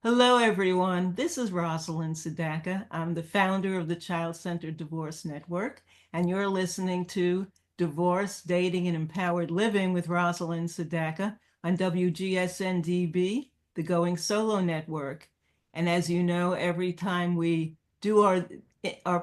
Hello, everyone. This is Rosalind Sedacca. I'm the founder of the Child-Centered Divorce Network, and you're listening to Divorce, Dating, and Empowered Living with Rosalind Sedacca on WGSN-DB, the Going Solo Network. And as you know, every time we do our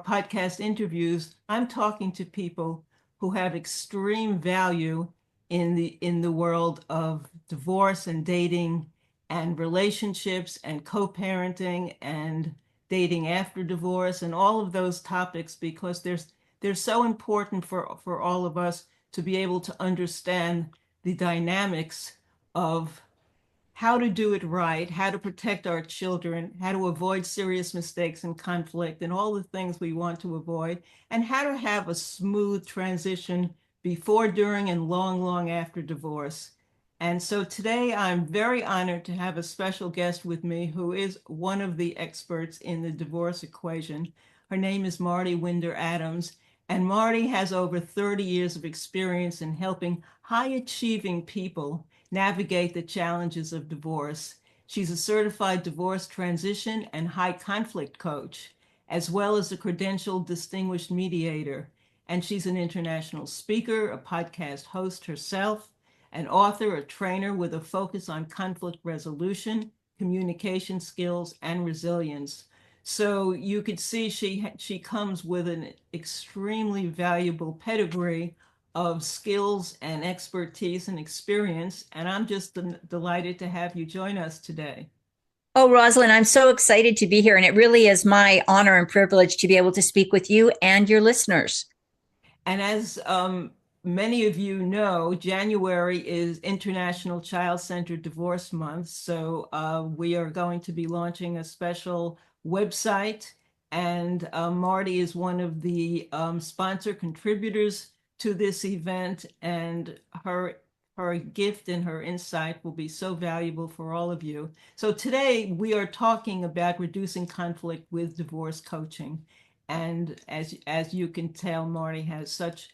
podcast interviews, I'm talking to people who have extreme value in the world of divorce and dating and relationships and co-parenting and dating after divorce and all of those topics, because they're so important for all of us to be able to understand the dynamics of how to do it right, how to protect our children, how to avoid serious mistakes and conflict and all the things we want to avoid, and how to have a smooth transition before, during, and long, long after divorce. And so today I'm very honored to have a special guest with me who is one of the experts in the divorce equation. Her name is Mardi Winder-Adams, and Mardi has over 30 years of experience in helping high-achieving people navigate the challenges of divorce. She's a certified divorce transition and high conflict coach, as well as a credentialed distinguished mediator. And she's an international speaker, a podcast host herself, an author, a trainer with a focus on conflict resolution, communication skills, and resilience. So you could see she comes with an extremely valuable pedigree of skills and expertise and experience. And I'm just delighted to have you join us today. Oh, Rosalind, I'm so excited to be here. And it really is my honor and privilege to be able to speak with you and your listeners. And as many of you know, January is International Child-Centered Divorce Month. So we are going to be launching a special website. And Mardi is one of the sponsor contributors to this event. And her gift and her insight will be so valuable for all of you. So today we are talking about reducing conflict with divorce coaching. And as you can tell, Marty has such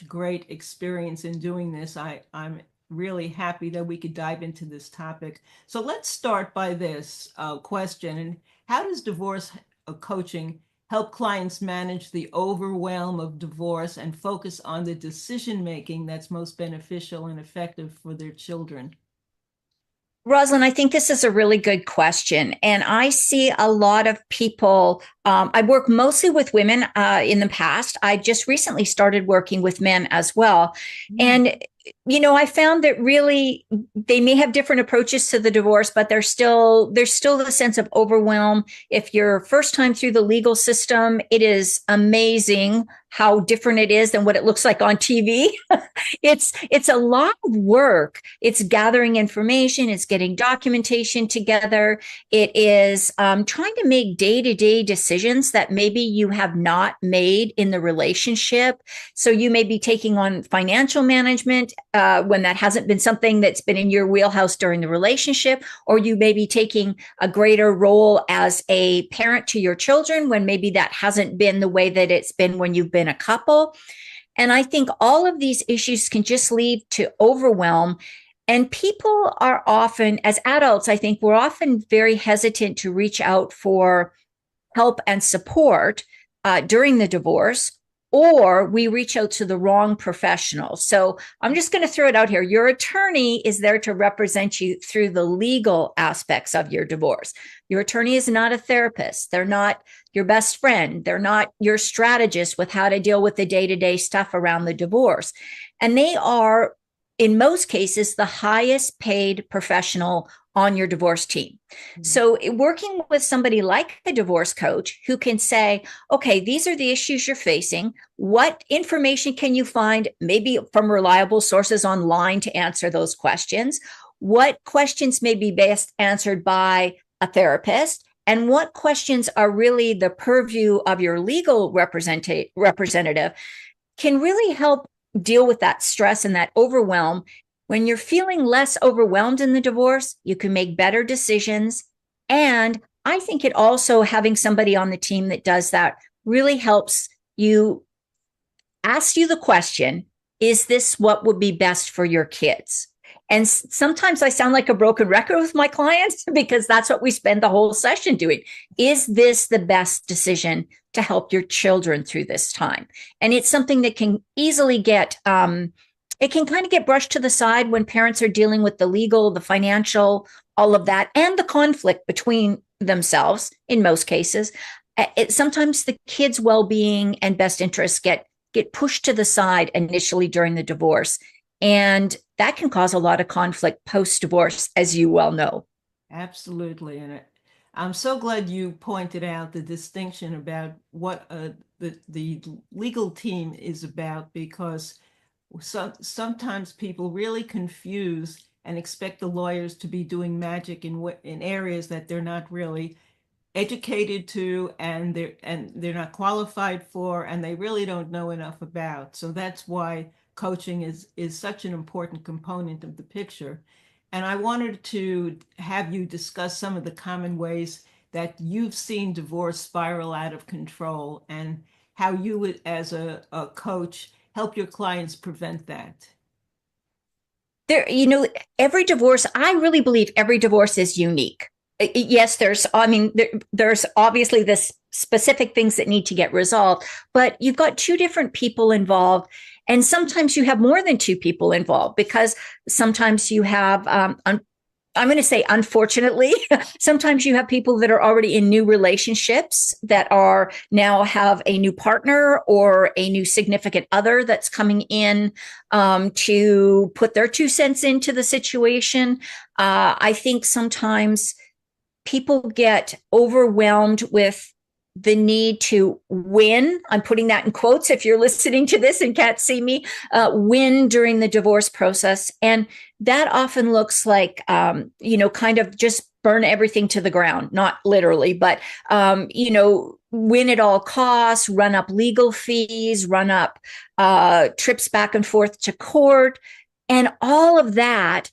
great experience in doing this. I'm really happy that we could dive into this topic. So let's start by this question. And how does divorce coaching help clients manage the overwhelm of divorce and focus on the decision making that's most beneficial and effective for their children? Rosalind, I think this is a really good question. And I see a lot of people. I work mostly with women in the past. I just recently started working with men as well. And I found that really they may have different approaches to the divorce, but there's still the sense of overwhelm. If you're first time through the legal system, it is amazing how different it is than what it looks like on TV. It's a lot of work. It's gathering information, it's getting documentation together. It is trying to make day-to-day decisions that maybe you have not made in the relationship. So you may be taking on financial management when that hasn't been something that's been in your wheelhouse during the relationship, or you may be taking a greater role as a parent to your children when maybe that hasn't been the way that it's been when you've been a couple. And I think all of these issues can just lead to overwhelm. And people are often, as adults, I think we're often very hesitant to reach out for help and support during the divorce, or we reach out to the wrong professional. So I'm just going to throw it out here. Your attorney is there to represent you through the legal aspects of your divorce. Your attorney is not a therapist. They're not your best friend. They're not your strategist with how to deal with the day-to-day stuff around the divorce. And they are, in most cases, the highest paid professional on your divorce team. So working with somebody like a divorce coach who can say, okay, these are the issues you're facing. What information can you find maybe from reliable sources online to answer those questions? What questions may be best answered by a therapist? And what questions are really the purview of your legal representative can really help deal with that stress and that overwhelm. When you're feeling less overwhelmed in the divorce, you can make better decisions. And I think it also, having somebody on the team that does that really helps you ask you the question, is this what would be best for your kids? And sometimes I sound like a broken record with my clients because that's what we spend the whole session doing. Is this the best decision to help your children through this time? And it's something that can easily get, it can kind of get brushed to the side when parents are dealing with the legal, the financial, all of that, and the conflict between themselves in most cases. Sometimes the kids' well-being and best interests get pushed to the side initially during the divorce. And that can cause a lot of conflict post-divorce, as you well know. Absolutely. And I'm so glad you pointed out the distinction about what the legal team is about, because sometimes people really confuse and expect the lawyers to be doing magic in areas that they're not really educated to, and they're not qualified for, and they really don't know enough about. So that's why coaching is such an important component of the picture. And I wanted to have you discuss some of the common ways that you've seen divorce spiral out of control, and how you would, as a coach, help your clients prevent that. There, every divorce, I really believe every divorce is unique. Yes, there's obviously this specific things that need to get resolved, but you've got two different people involved. And sometimes you have more than two people involved, because sometimes you have, I'm going to say, unfortunately, sometimes you have people that are already in new relationships that are now have a new partner or a new significant other that's coming in to put their 2 cents into the situation. I think sometimes people get overwhelmed with the need to win. I'm putting that in quotes if you're listening to this and can't see me, win during the divorce process. And that often looks like, kind of just burn everything to the ground, not literally, but, win at all costs, run up legal fees, run up trips back and forth to court. And all of that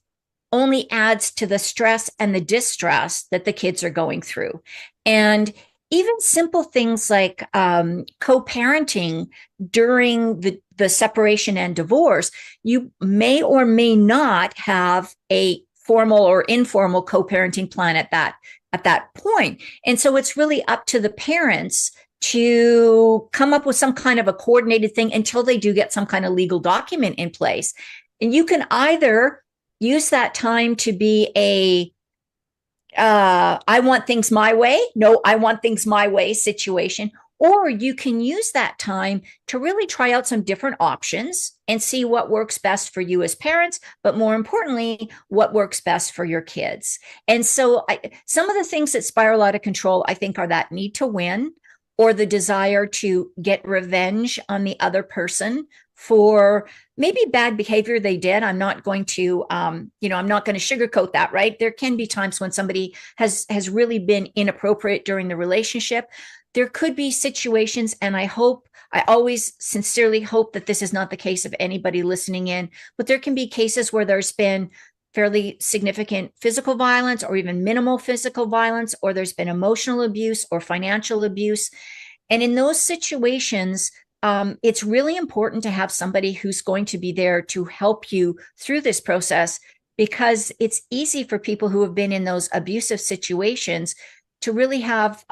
only adds to the stress and the distress that the kids are going through. And even simple things like co-parenting during the separation and divorce, you may or may not have a formal or informal co-parenting plan at that point. And so it's really up to the parents to come up with some kind of a coordinated thing until they do get some kind of legal document in place. And you can either use that time to be I want things my way. No, I want things my way situation. Or you can use that time to really try out some different options and see what works best for you as parents, but more importantly, what works best for your kids. And so some of the things that spiral out of control, I think, are that need to win, or the desire to get revenge on the other person for maybe bad behavior they did. I'm not going to, I'm not going to sugarcoat that, right? There can be times when somebody has really been inappropriate during the relationship. There could be situations, and I always sincerely hope that this is not the case of anybody listening in, but there can be cases where there's been fairly significant physical violence, or even minimal physical violence, or there's been emotional abuse or financial abuse. And in those situations, it's really important to have somebody who's going to be there to help you through this process, because it's easy for people who have been in those abusive situations to really have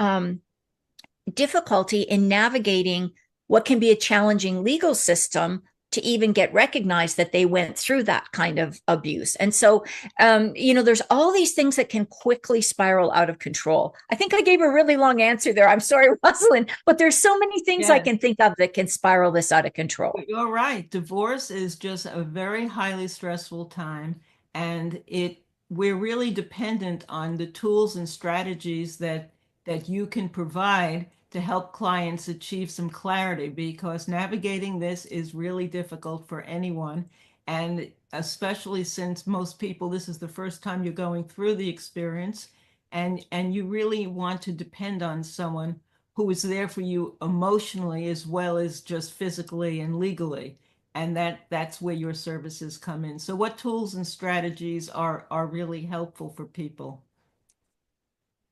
difficulty in navigating what can be a challenging legal system to even get recognized that they went through that kind of abuse. And so, there's all these things that can quickly spiral out of control. I think I gave a really long answer there. I'm sorry, Rosalind, but there's so many things I can think of that can spiral this out of control. You're right. Divorce is just a very highly stressful time, and we're really dependent on the tools and strategies that you can provide to help clients achieve some clarity, because navigating this is really difficult for anyone. And especially since most people, this is the first time you're going through the experience, and you really want to depend on someone who is there for you emotionally as well as just physically and legally. And that's where your services come in. So what tools and strategies are really helpful for people?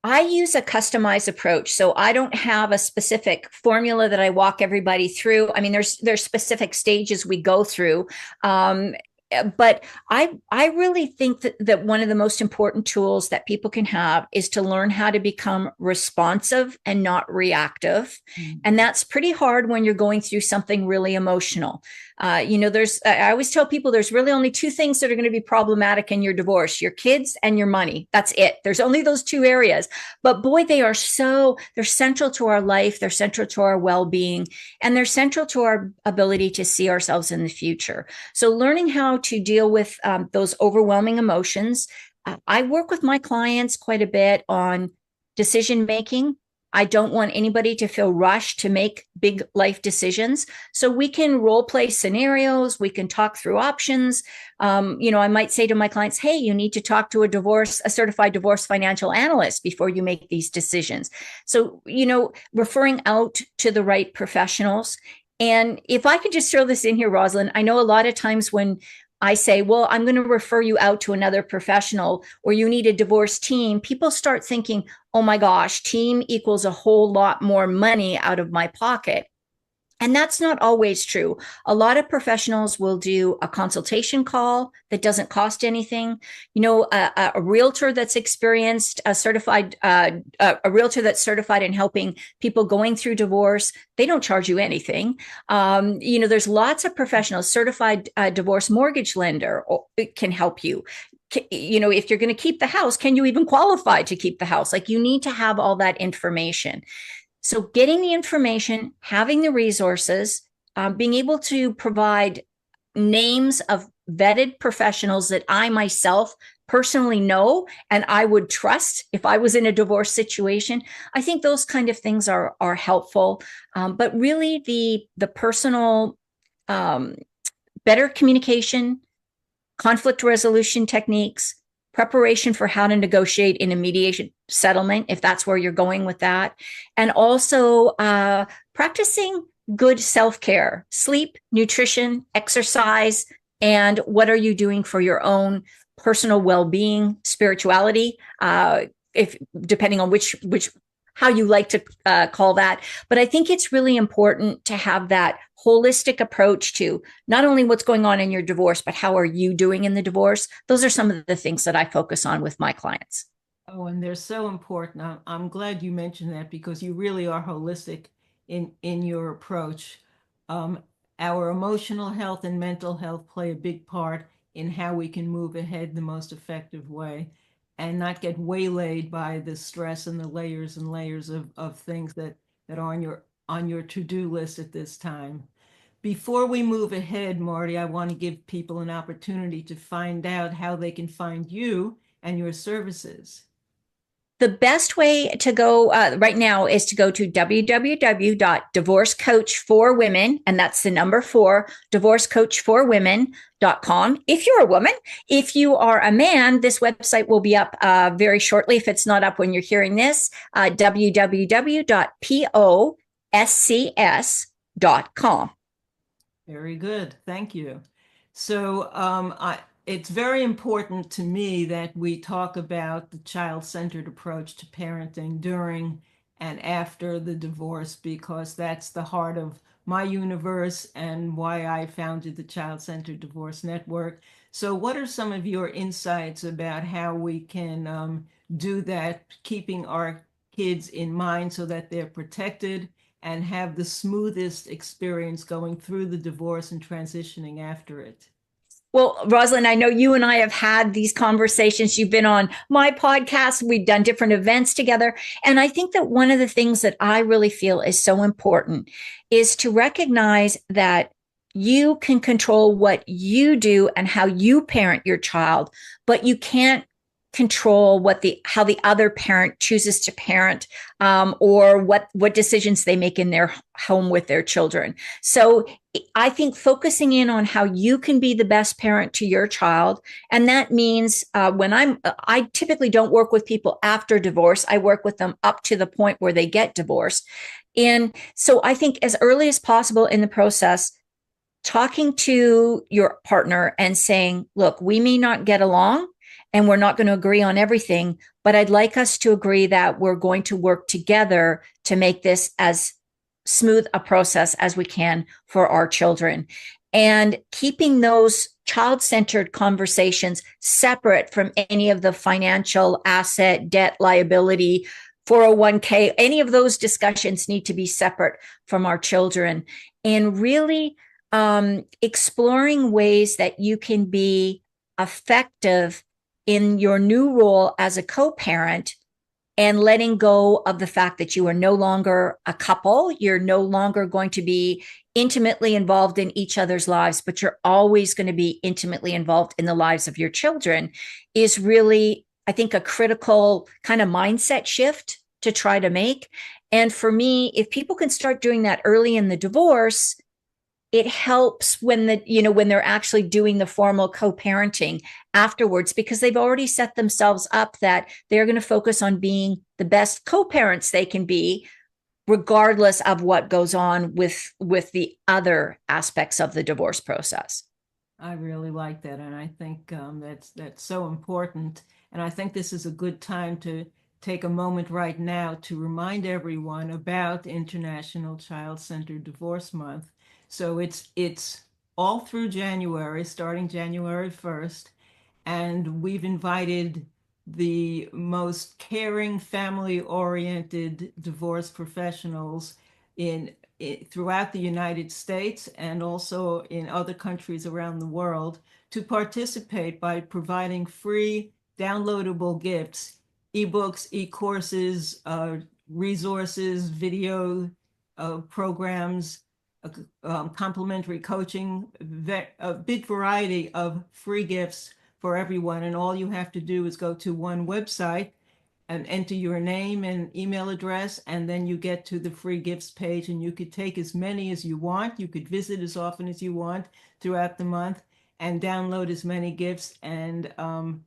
I use a customized approach. So I don't have a specific formula that I walk everybody through. I mean, there's specific stages we go through. but I really think that one of the most important tools that people can have is to learn how to become responsive and not reactive. Mm. And that's pretty hard when you're going through something really emotional. I always tell people there's really only two things that are going to be problematic in your divorce: your kids and your money. That's it. There's only those two areas. But boy, they're central to our life. They're central to our well-being, and they're central to our ability to see ourselves in the future. So learning how to deal with those overwhelming emotions. I work with my clients quite a bit on decision making. I don't want anybody to feel rushed to make big life decisions. So we can role play scenarios. We can talk through options. I might say to my clients, hey, you need to talk to a certified divorce financial analyst before you make these decisions. So, referring out to the right professionals. And if I could just throw this in here, Rosalind, I know a lot of times when I say, well, I'm going to refer you out to another professional, or you need a divorce team, people start thinking, oh my gosh, team equals a whole lot more money out of my pocket. And that's not always true. A lot of professionals will do a consultation call that doesn't cost anything. A realtor that's experienced, a realtor that's certified in helping people going through divorce, they don't charge you anything. There's lots of professionals. Certified divorce mortgage lender can help you. If you're going to keep the house, can you even qualify to keep the house? Like, you need to have all that information. So getting the information, having the resources, being able to provide names of vetted professionals that I myself personally know and I would trust if I was in a divorce situation. I think those kind of things are helpful. But really the personal, better communication, conflict resolution techniques, preparation for how to negotiate in a mediation settlement, if that's where you're going with that. And also practicing good self-care, sleep, nutrition, exercise, and what are you doing for your own personal well-being, spirituality, if depending on which how you like to call that. But I think it's really important to have that holistic approach to not only what's going on in your divorce, but how are you doing in the divorce? Those are some of the things that I focus on with my clients. Oh, and they're so important. I'm glad you mentioned that, because you really are holistic in your approach. Um, our emotional health and mental health play a big part in how we can move ahead the most effective way and not get waylaid by the stress and the layers and layers of things that are on your to-do list at this time. Before we move ahead, Marty, I want to give people an opportunity to find out how they can find you and your services. The best way to go right now is to go to www.divorcecoachforwomen, and that's the number 4, divorcecoachforwomen.com. If you're a woman, if you are a man, this website will be up very shortly. If it's not up when you're hearing this, www.poscs.com. Very good. Thank you. So it's very important to me that we talk about the child-centered approach to parenting during and after the divorce, because that's the heart of my universe and why I founded the Child-Centered Divorce Network. So what are some of your insights about how we can do that, keeping our kids in mind so that they're protected and have the smoothest experience going through the divorce and transitioning after it? Well, Rosalind, I know you and I have had these conversations. You've been on my podcast. We've done different events together. And I think that one of the things that I really feel is so important is to recognize that you can control what you do and how you parent your child, but you can't control how the other parent chooses to parent, or what decisions they make in their home with their children. So I think focusing in on how you can be the best parent to your child. And that means I typically don't work with people after divorce. I work with them up to the point where they get divorced. And so I think as early as possible in the process, talking to your partner and saying, look, we may not get along and we're not going to agree on everything, but I'd like us to agree that we're going to work together to make this as smooth a process as we can for our children. and keeping those child-centered conversations separate from any of the financial asset, debt, liability, 401k, any of those discussions need to be separate from our children. And really exploring ways that you can be effective in your new role as a co-parent, and letting go of the fact that you are no longer a couple. You're no longer going to be intimately involved in each other's lives, but you're always going to be intimately involved in the lives of your children, is really, I think, a critical kind of mindset shift to try to make. And for me, if people can start doing that early in the divorce, it helps when when they're actually doing the formal co-parenting afterwards, because they've already set themselves up that they're going to focus on being the best co-parents they can be, regardless of what goes on with the other aspects of the divorce process. I really like that, and I think that's so important. And I think this is a good time to take a moment right now to remind everyone about International Child-Centered Divorce Month. So it's all through January, starting January 1st, and we've invited the most caring, family-oriented divorce professionals throughout the United States and also in other countries around the world to participate by providing free downloadable gifts, ebooks, e-courses, resources, video programs, complimentary coaching, a big variety of free gifts for everyone. And all you have to do is go to one website and enter your name and email address, and then you get to the free gifts page, and you could take as many as you want. You could visit as often as you want throughout the month and download as many gifts. And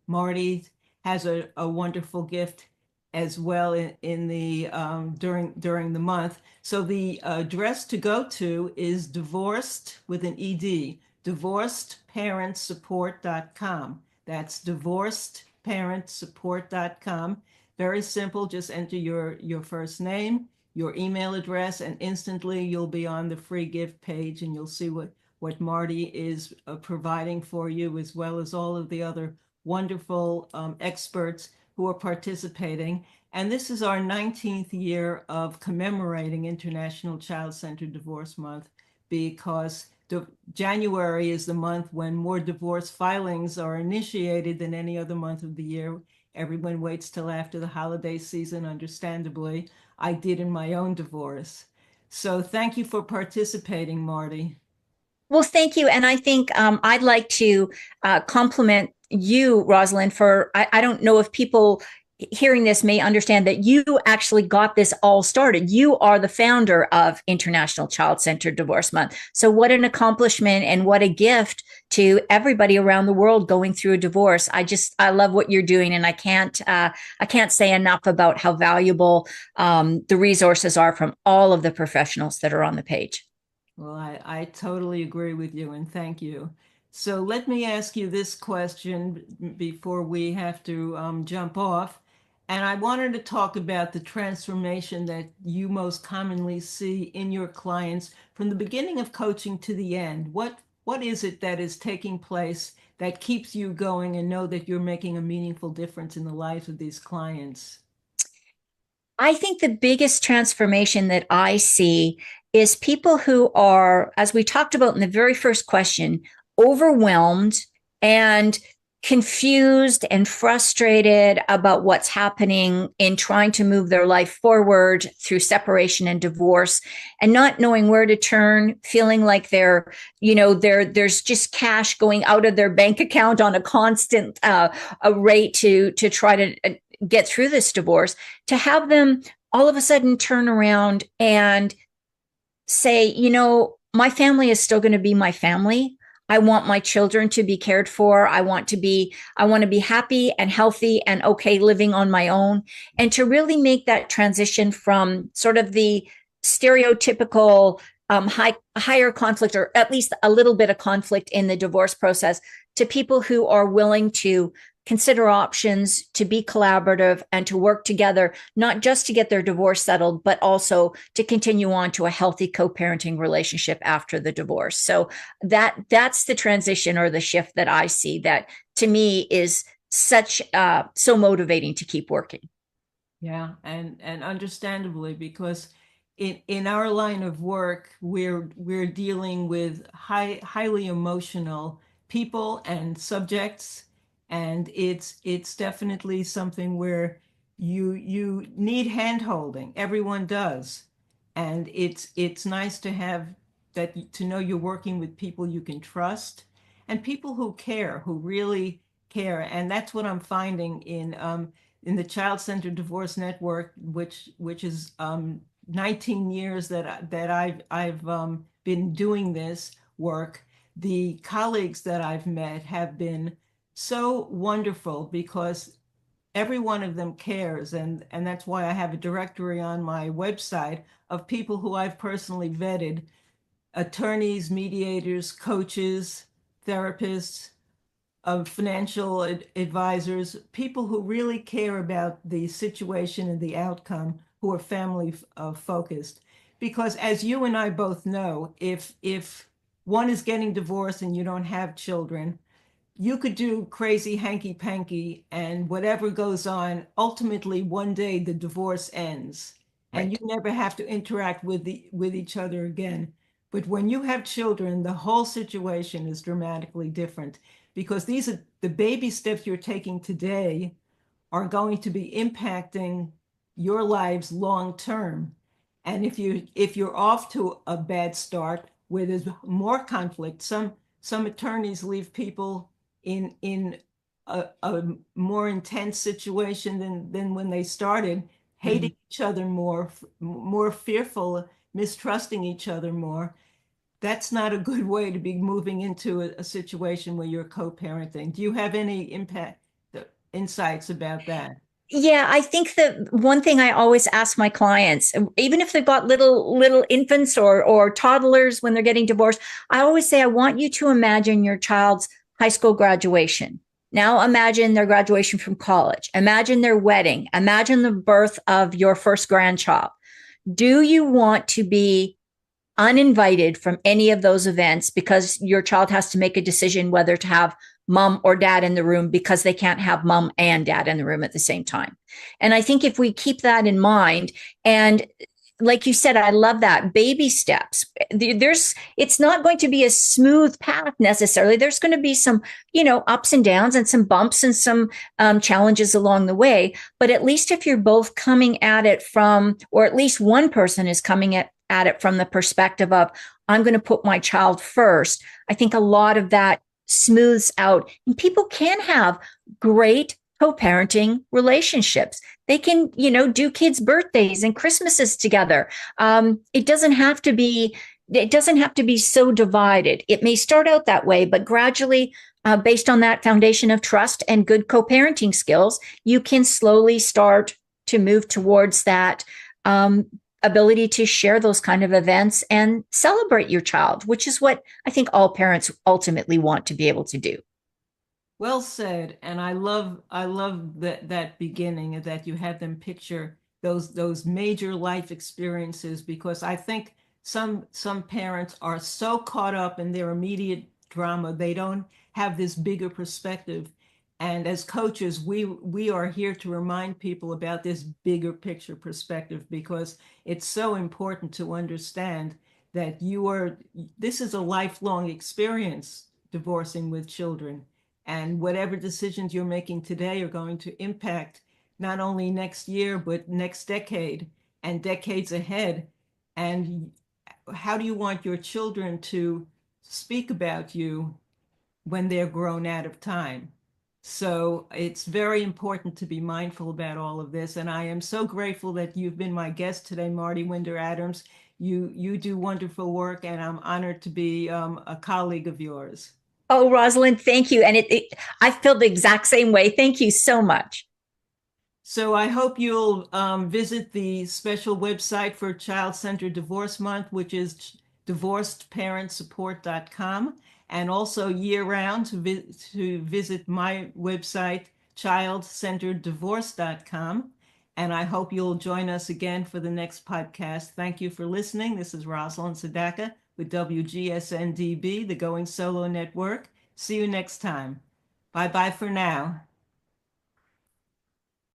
Marty has a wonderful gift as well in the during the month. So the address to go to is divorced with an ED, divorcedparentsupport.com. That's divorcedparentsupport.com. Very simple. Just enter your first name, your email address, and instantly you'll be on the free gift page, and you'll see what Marty is providing for you, as well as all of the other wonderful experts who are participating. And this is our 19th year of commemorating International Child-Centered Divorce Month, because January is the month when more divorce filings are initiated than any other month of the year. Everyone waits till after the holiday season, understandably. I did in my own divorce. So thank you for participating, Marty. Well, thank you. And I think I'd like to compliment you, Rosalind, for, I don't know if people hearing this may understand that you actually got this all started. You are the founder of International Child-Centered Divorce Month. So what an accomplishment and what a gift to everybody around the world going through a divorce. I love what you're doing, and I can't say enough about how valuable the resources are from all of the professionals that are on the page. Well, I totally agree with you, and thank you. So let me ask you this question before we have to jump off. And I wanted to talk about the transformation that you most commonly see in your clients from the beginning of coaching to the end. What is it that is taking place that keeps you going and know that you're making a meaningful difference in the lives of these clients? I think the biggest transformation that I see is people who are, as we talked about in the very first question, overwhelmed and confused and frustrated about what's happening in trying to move their life forward through separation and divorce, and not knowing where to turn, feeling like there's just cash going out of their bank account on a constant rate to try to get through this divorce. To have them all of a sudden turn around and say, my family is still going to be my family. I want my children to be cared for. I want to be happy and healthy and okay living on my own. And to really make that transition from sort of the stereotypical higher conflict, or at least a little bit of conflict in the divorce process, to people who are willing to consider options, to be collaborative, and to work together, not just to get their divorce settled, but also to continue on to a healthy co-parenting relationship after the divorce. So that's the transition or the shift that I see that to me is such so motivating to keep working. Yeah, and understandably, because in our line of work, we're dealing with highly emotional people and subjects, and it's definitely something where you need hand holding. Everyone does, and it's nice to have that, to know you're working with people you can trust and people who care, who really care, and that's what I'm finding in the Child Centered Divorce Network, which is 19 years that I've been doing this work. The colleagues that I've met have been so wonderful because every one of them cares, and that's why I have a directory on my website of people who I've personally vetted: attorneys, mediators, coaches, therapists, of financial advisors, people who really care about the situation and the outcome, who are family focused. Because as you and I both know, if one is getting divorced and you don't have children, you could do crazy hanky panky and whatever goes on, ultimately one day the divorce ends and you Right. never have to interact with each other again. But when you have children, the whole situation is dramatically different because these are the baby steps you're taking today are going to be impacting your lives long term. And if you're off to a bad start where there's more conflict, some attorneys leave people in a more intense situation than when they started, hating Mhm. each other more fearful, mistrusting each other more. That's not a good way to be moving into a situation where you're co-parenting. Do you have any insights about that? Yeah, I think that one thing I always ask my clients, even if they've got little infants or toddlers when they're getting divorced, I always say I want you to imagine your child's high school graduation. Now imagine their graduation from college. Imagine their wedding. Imagine the birth of your first grandchild. Do you want to be uninvited from any of those events because your child has to make a decision whether to have mom or dad in the room because they can't have mom and dad in the room at the same time? And I think if we keep that in mind, and like you said, I love that baby steps. It's not going to be a smooth path necessarily. There's going to be some, ups and downs and some bumps and some challenges along the way. But at least if you're both coming at it from, or at least one person is coming at it from the perspective of, I'm going to put my child first, I think a lot of that smooths out and people can have great co-parenting relationships. They can, do kids' birthdays and Christmases together. It doesn't have to be so divided. It may start out that way, but gradually, based on that foundation of trust and good co-parenting skills, you can slowly start to move towards that ability to share those kind of events and celebrate your child, which is what I think all parents ultimately want to be able to do. Well said. And I love that beginning that you had them picture those major life experiences, because I think some parents are so caught up in their immediate drama, they don't have this bigger perspective. And as coaches, we are here to remind people about this bigger picture perspective, because it's so important to understand that this is a lifelong experience, divorcing with children. And whatever decisions you're making today are going to impact not only next year, but next decade and decades ahead. And how do you want your children to speak about you when they're grown out of time? So it's very important to be mindful about all of this. And I am so grateful that you've been my guest today, Mardi Winder-Adams. You do wonderful work, and I'm honored to be a colleague of yours. Oh, Rosalind, thank you. And I feel the exact same way. Thank you so much. So I hope you'll visit the special website for Child Centered Divorce Month, which is divorcedparentsupport.com, and also year round to visit my website, childcentereddivorce.com. And I hope you'll join us again for the next podcast. Thank you for listening. This is Rosalind Sedacca with WGSN-DB, the Going Solo Network. See you next time. Bye-bye for now.